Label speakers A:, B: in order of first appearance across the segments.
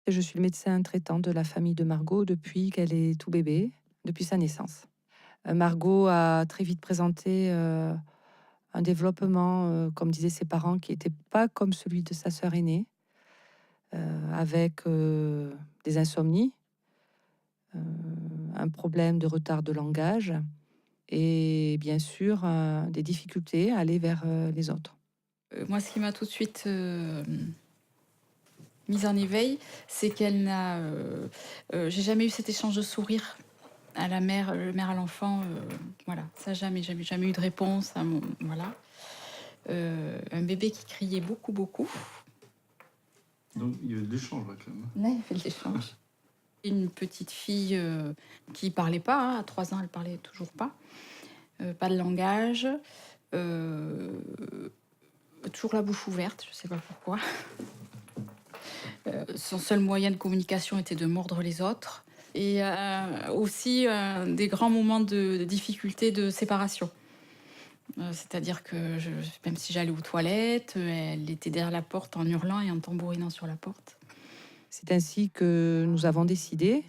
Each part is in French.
A: Je suis le médecin traitant de la famille de Margot depuis qu'elle est tout bébé, depuis sa naissance. Margot a très vite présenté un développement, comme disaient ses parents, qui n'était pas comme celui de sa sœur aînée, avec des insomnies, euh, un problème de retard de langage et bien sûr des difficultés à aller vers les autres.
B: Moi, ce qui m'a tout de suite mise en éveil, c'est qu'elle n'a... j'ai jamais eu cet échange de sourire à la mère, le mère à l'enfant. Voilà, ça jamais eu de réponse. Voilà. Un bébé qui criait beaucoup, beaucoup.
C: Donc il y avait de l'échange là quand même.
B: Là, il y avait de l'échange. Une petite fille qui parlait pas, hein, à 3 ans, elle parlait toujours pas. Pas de langage. Toujours la bouche ouverte, je sais pas pourquoi. Son seul moyen de communication était de mordre les autres. Et aussi des grands moments de difficulté de séparation. C'est-à-dire que même si j'allais aux toilettes, elle était derrière la porte en hurlant et en tambourinant sur la porte.
A: C'est ainsi que nous avons décidé,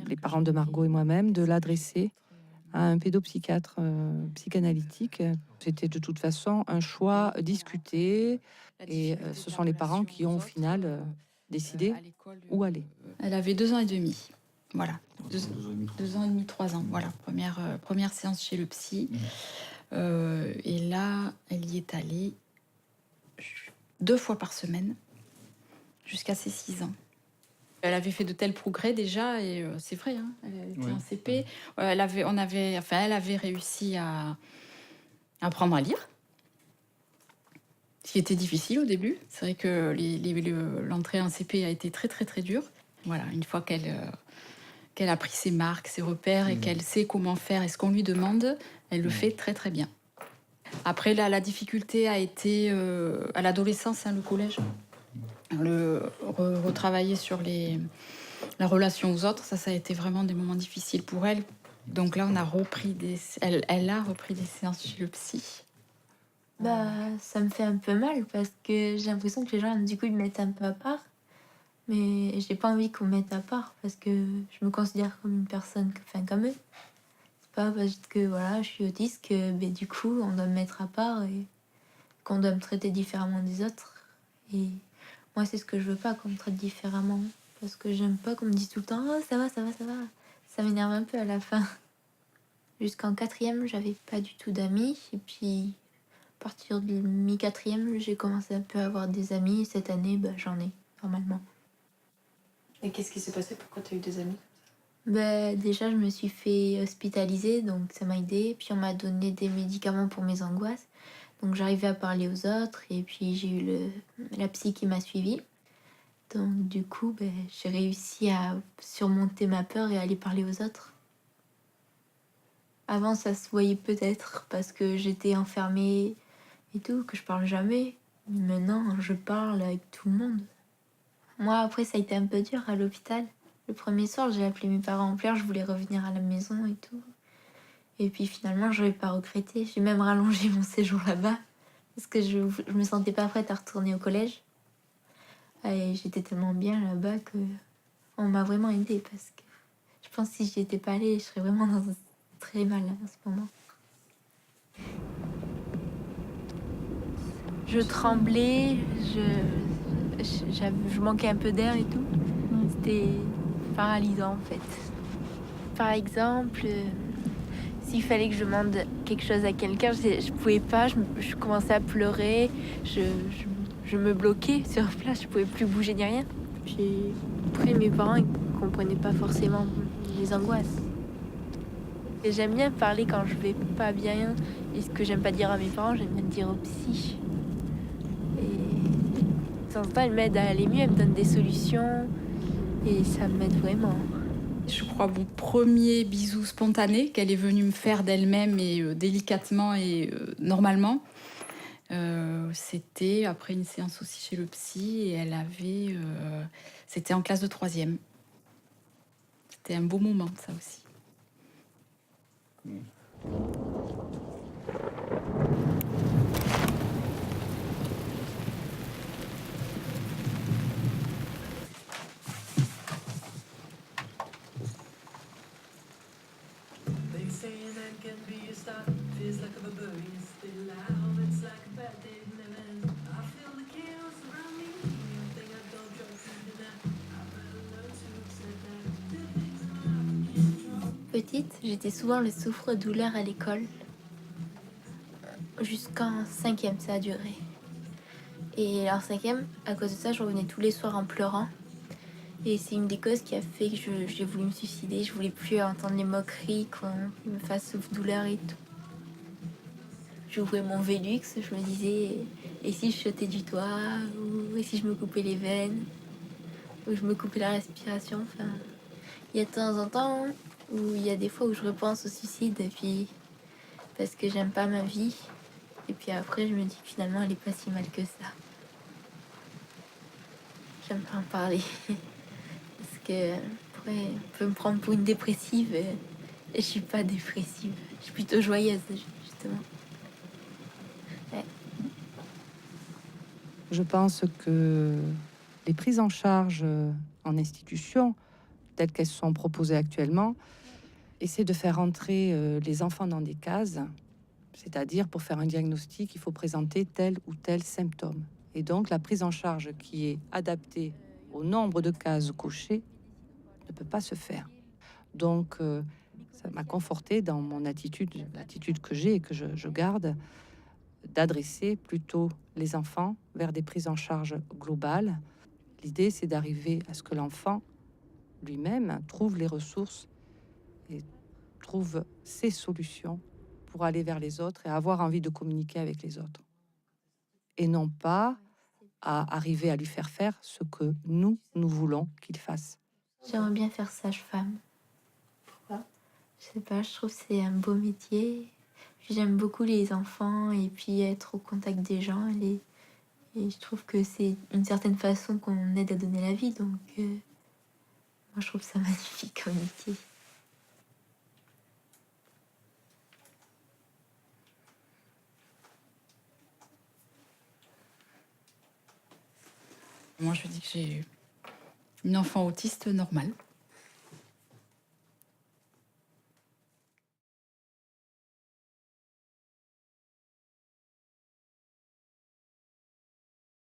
A: les parents de Margot et moi-même, de l'adresser à un pédopsychiatre psychanalytique. C'était de toute façon un choix discuté et ce sont les parents qui ont au final décidé où aller.
B: Elle avait 2 ans et demi. Voilà.
C: 2
B: 2 ans et demi, 3 ans. Voilà. Première séance chez le psy. Et là, elle y est allée 2 fois par semaine jusqu'à ses 6 ans. Elle avait fait de tels progrès déjà, et c'est vrai, hein, elle était en CP. Elle avait réussi à apprendre à lire, ce qui était difficile au début. C'est vrai que l'entrée en CP a été très très très dure. Voilà, une fois qu'elle a pris ses marques, ses repères et qu'elle sait comment faire et ce qu'on lui demande, elle le fait très très bien. Après, là, la difficulté a été à l'adolescence, hein, le collège. Retravailler sur la relation aux autres, ça a été vraiment des moments difficiles pour elle. Donc là, elle a repris des séances chez le psy.
D: Bah, ça me fait un peu mal parce que j'ai l'impression que les gens, du coup, ils me mettent un peu à part. Mais j'ai pas envie qu'on me mette à part parce que je me considère comme une personne, comme eux. C'est pas parce que voilà, je suis autiste que du coup, on doit me mettre à part et qu'on doit me traiter différemment des autres. Et moi, c'est ce que je veux pas, qu'on me traite différemment. Parce que j'aime pas qu'on me dise tout le temps « Oh, ça va, ça va, ça va ». Ça m'énerve un peu à la fin. Jusqu'en 4e, j'avais pas du tout d'amis. Et puis, à partir du mi-4e, j'ai commencé un peu à avoir des amis. Et cette année, j'en ai, normalement.
E: Et qu'est-ce qui s'est passé? Pourquoi tu as eu des amis?
D: Déjà, je me suis fait hospitaliser, donc ça m'a aidé. Puis on m'a donné des médicaments pour mes angoisses. Donc j'arrivais à parler aux autres. Et puis j'ai eu la psy qui m'a suivie. Donc du coup, j'ai réussi à surmonter ma peur et aller parler aux autres. Avant, ça se voyait peut-être parce que j'étais enfermée et tout, que je parle jamais. Maintenant, je parle avec tout le monde. Moi, après, ça a été un peu dur à l'hôpital. Le premier soir, j'ai appelé mes parents en pleurs, je voulais revenir à la maison et tout. Et puis finalement, je n'avais pas regretté. J'ai même rallongé mon séjour là-bas parce que je me sentais pas prête à retourner au collège. Et j'étais tellement bien là-bas que on m'a vraiment aidée parce que je pense que si j'y étais pas allée, je serais vraiment très mal à ce moment. Je tremblais, je manquais un peu d'air et tout. C'était paralysant en fait. Par exemple, s'il fallait que je demande quelque chose à quelqu'un, je pouvais pas, je commençais à pleurer, je me bloquais sur place, je pouvais plus bouger ni rien. Puis après, mes parents ils comprenaient pas forcément les angoisses. Et j'aime bien parler quand je vais pas bien, et ce que j'aime pas dire à mes parents, j'aime bien le dire au psy. Et de temps en temps, elle m'aide à aller mieux, elle me donne des solutions, et ça m'aide vraiment.
B: Je crois mon premier bisou spontané qu'elle est venue me faire d'elle-même et délicatement et normalement, c'était après une séance aussi chez le psy et c'était en classe de 3e. C'était un beau moment, ça aussi.
D: petite, j'étais souvent le souffre-douleur à l'école. Jusqu'en cinquième, ça a duré. Et en cinquième, à cause de ça, je revenais tous les soirs en pleurant. Et c'est une des causes qui a fait que j'ai voulu me suicider. Je voulais plus entendre les moqueries, qu'on me fasse souffre-douleur et tout. J'ouvrais mon Vélux, je me disais, et si je sautais du toit, ou et si je me coupais les veines, ou je me coupais la respiration. Enfin, il y a de temps en temps où il y a des fois où je repense au suicide, et puis parce que j'aime pas ma vie. Et puis après, je me dis que finalement, elle est pas si mal que ça. J'aime pas en parler. Parce que après, on peut me prendre pour une dépressive. Et je suis pas dépressive. Je suis plutôt joyeuse, justement. Ouais.
A: Je pense que les prises en charge en institution, telles qu'elles sont proposées actuellement, essaient de faire entrer les enfants dans des cases. C'est-à-dire, pour faire un diagnostic, il faut présenter tel ou tel symptôme. Et donc, la prise en charge qui est adaptée au nombre de cases cochées ne peut pas se faire. Donc, ça m'a conforté dans mon attitude, l'attitude que j'ai et que je garde, d'adresser plutôt les enfants vers des prises en charge globales. L'idée, c'est d'arriver à ce que l'enfant lui-même trouve les ressources et trouve ses solutions pour aller vers les autres et avoir envie de communiquer avec les autres. Et non pas à arriver à lui faire ce que nous voulons qu'il fasse.
D: J'aimerais bien faire sage-femme.
E: Pourquoi?
D: Je sais pas, je trouve que c'est un beau métier. Puis j'aime beaucoup les enfants et puis être au contact des gens. Et je trouve que c'est une certaine façon qu'on aide à donner la vie. Donc, moi, je trouve ça magnifique comme métier.
B: Moi, je dis que j'ai une enfant autiste normale.